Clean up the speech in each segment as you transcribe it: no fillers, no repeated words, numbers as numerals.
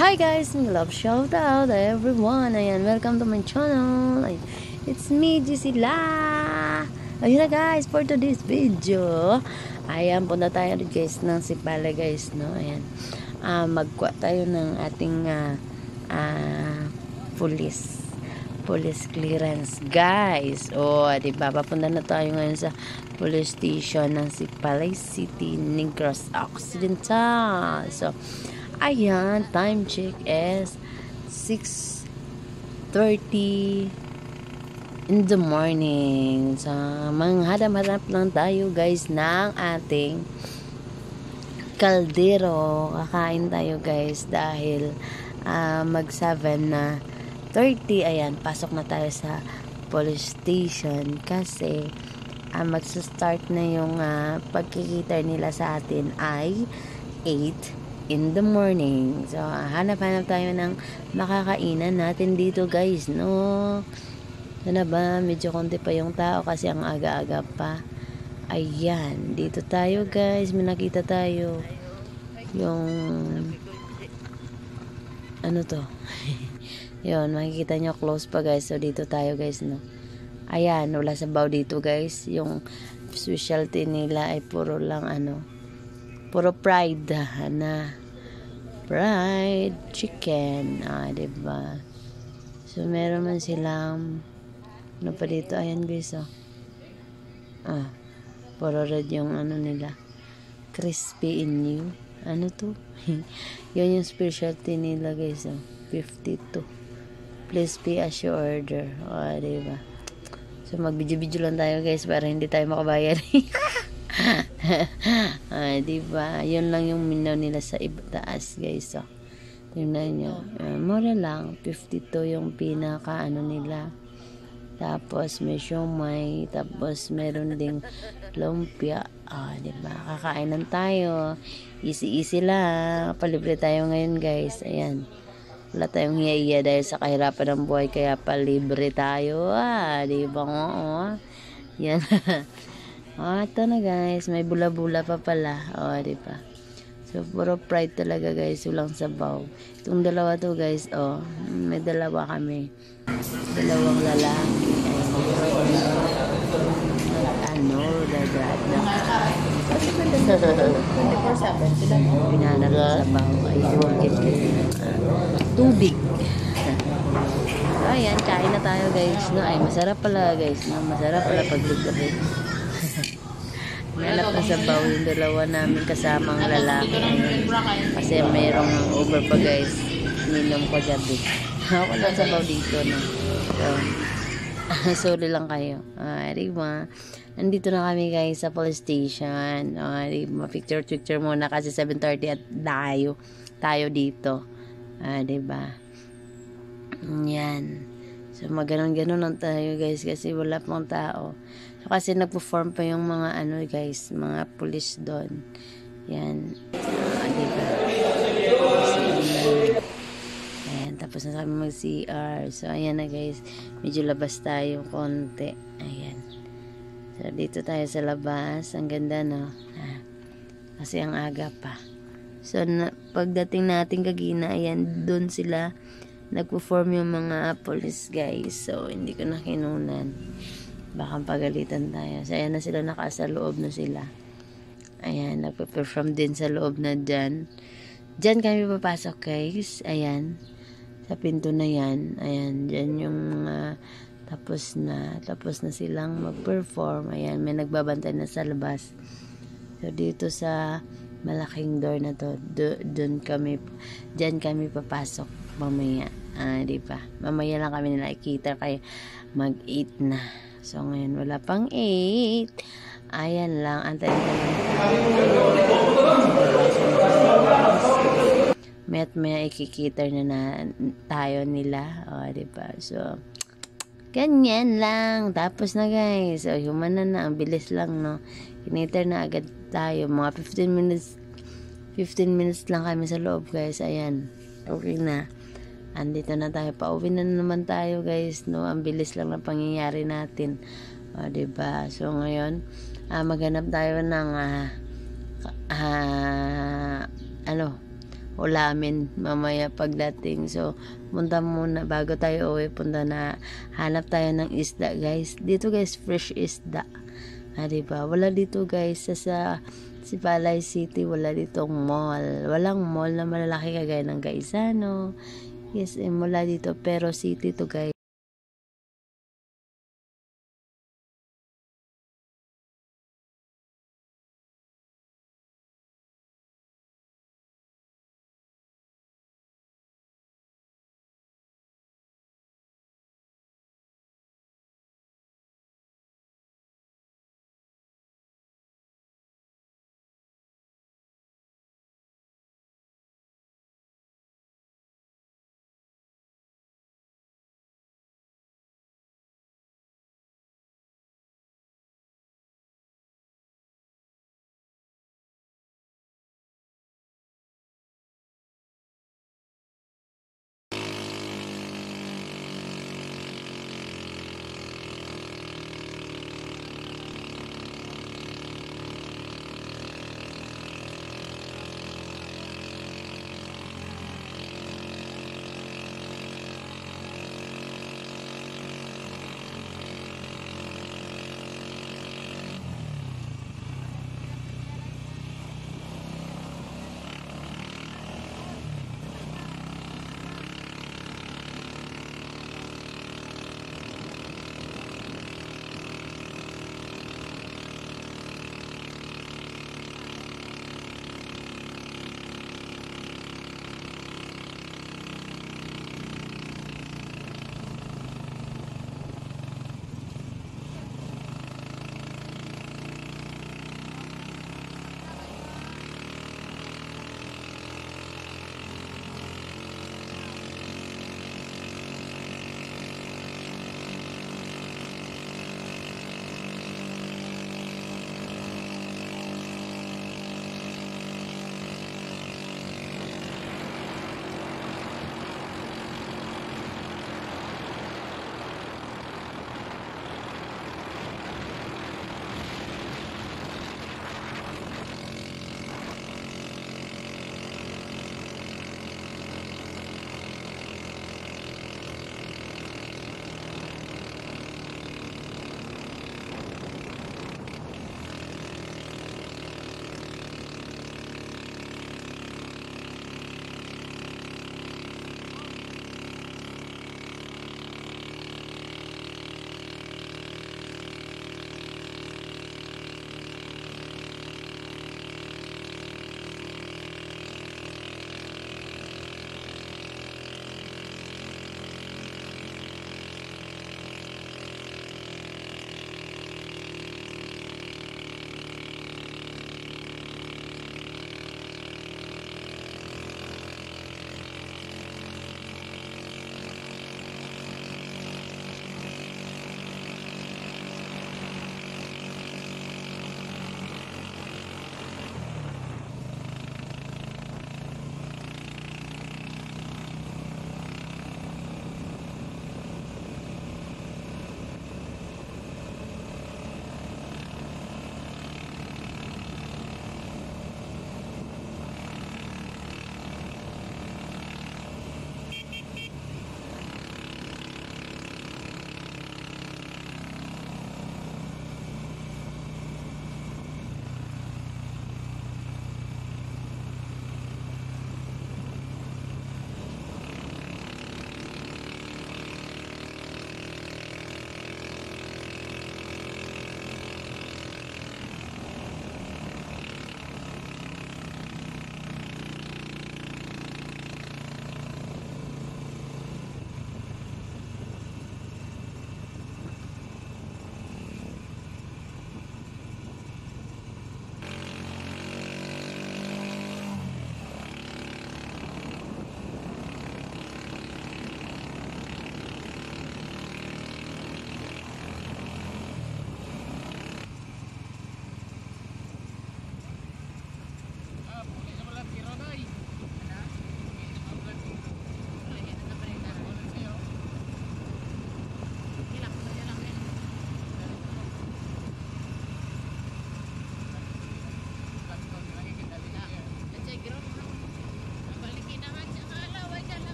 Hi guys, love shout out everyone. Ayan, welcome to my channel. It's me, Gisela. Ayun na guys, for today's video. Ayan, punta tayo guys ng Sipala guys, no? Ayan. Magkuha tayo ng ating police clearance guys. Diba? Papunta na tayo ngayon sa police station ng Sipalay City, Negros Occidental. So, ayan, time check is 6:30 in the morning. So, manghadap-hadap lang tayo guys ng ating kaldero. Kakain tayo guys dahil mag 7:30. Ayan, pasok na tayo sa police station kasi magsa-start na yung pagkikita nila sa atin ay 8 in the morning. So, hanap-hanap tayo ng makakainan natin dito guys, no? Ano ba? Medyo konti pa yung tao kasi ang aga-aga pa. Ayan, dito tayo guys. May nakita tayo yung ano to? Yun, makikita nyo close pa guys. So, dito tayo guys, no? Ayan, wala sabaw dito guys. Yung specialty nila ay puro lang puro fried chicken, diba? So meron man silang ano pa dito, ayan guys, puro red yung nila, crispy in you, to yun yung specialty nila guys, 52, please pay as you order, diba? So mag-video lang tayo guys para hindi tayo makabayad. Diba? Yun lang yung menu nila sa taas guys. So, tingnan nyo. Mura lang. 52 yung pinaka nila. Tapos may siomay. Tapos meron ding lumpia. Diba? Kakainan tayo. Easy lang. Palibre tayo ngayon guys. Ayan. Wala tayong hiya-hiya dahil sa kahirapan ng buhay. Kaya palibre tayo. Diba? Yan. Ito na guys, may bula-bula pa pala. Diba? So, puro fried talaga guys, walang sabaw. Itong dalawa to guys, may dalawa kami. Dalawang lalaki. Dagat na. 24/7 sila. Pinanap sa sabaw. Ayun, tubig. Ayan, kain na tayo guys. No? Ay, masarap pala guys. No? Masarap pala pag-gabi. Hanap na sabaw yung dalawa namin kasamang lalaki. Kasi mayroong over pa guys. Minom ko gabi. Ako lang sabaw dito, no? So, sorry lang kayo. Diba? Nandito na kami guys sa police station. Diba? Picture muna kasi 7:30 at tayo dito. Diba? Yan. So, maganon-ganon lang tayo guys kasi wala pang tao. So, kasi nagpo-form pa yung mga guys, mga police doon. Yan. Diba? Ayan, tapos na kami mag-CR. So, ayan na guys. Medyo labas tayo konti. Ayan. So, dito tayo sa labas. Ang ganda, no? Kasi ang aga pa. So, pagdating natin kagina, ayan, doon sila nagpo-form yung mga police guys. So, hindi ko na kinunan. Baka pagalitan tayo. So, ayan na sila, nakaasa loob na sila. Ayan, nagpe-perform din sa loob na dyan. Dyan kami papasok guys. Ayan. Sa pinto na yan. Ayan, dyan yung tapos na silang mag-perform. Ayan, may nagbabantay na sa labas. So, dito sa malaking door na to, dyan kami papasok mamaya. Diba? Mamaya lang kami nila ikita kaya mag-8 na. So, ngayon wala pang 8. Ayan lang. Antayin ko lang. Maya ikikita na tayo nila. Diba? So, ganyan lang. Tapos na guys. So, human na. Ang bilis lang, no? Kiniter na agad tayo. Mga 15 minutes lang kami sa loob guys. Ayan. Okay na. Andito na tayo, pauwi na naman tayo guys, no? Ang bilis lang ng pangyayari natin, diba? So ngayon maghanap tayo ng ulamin mamaya pagdating. So, punta muna bago tayo uwi, punta na hanap tayo ng isda, guys. Dito, guys, fresh isda. Diba? Wala dito, guys, sa Sipalay City, wala ditong mall. Walang mall na malalaki kagaya ng Gaisano. Yes, wala dito, pero city to, guys.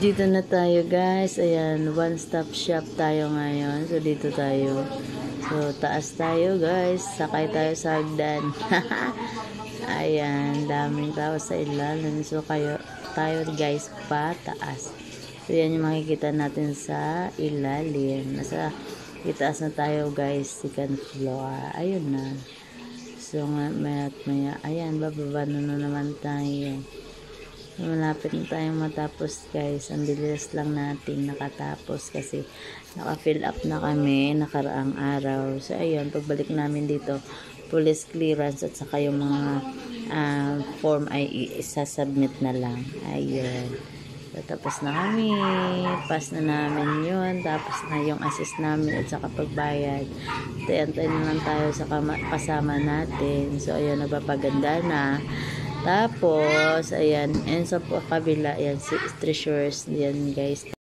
Dito na tayo guys. Ayan, one stop shop tayo ngayon. So dito tayo. So taas tayo guys. Sakay tayo sa hagdan. Ayan, daming tao sa ilalim. So tayo guys pa taas. So yan yung makikita natin sa ilalim. Nasa itaas na tayo guys, second floor. Ayun na. So maya ayan, bababa na naman tayo. Malapit na tayong matapos guys. Ang bilis lang natin nakatapos kasi naka-fill up na kami nakaraang araw. So ayun, pagbalik namin dito, police clearance at saka yung mga form ay isasubmit na lang. Ayun. So, tapos na kami. Pass na namin yun. Tapos na yung assist namin at saka pagbayad. Antay na lang tayo sa kasama natin. So ayun, nagpapaganda na. Tapos, ayan, and sa kabila, ayan, si treasures, yan guys.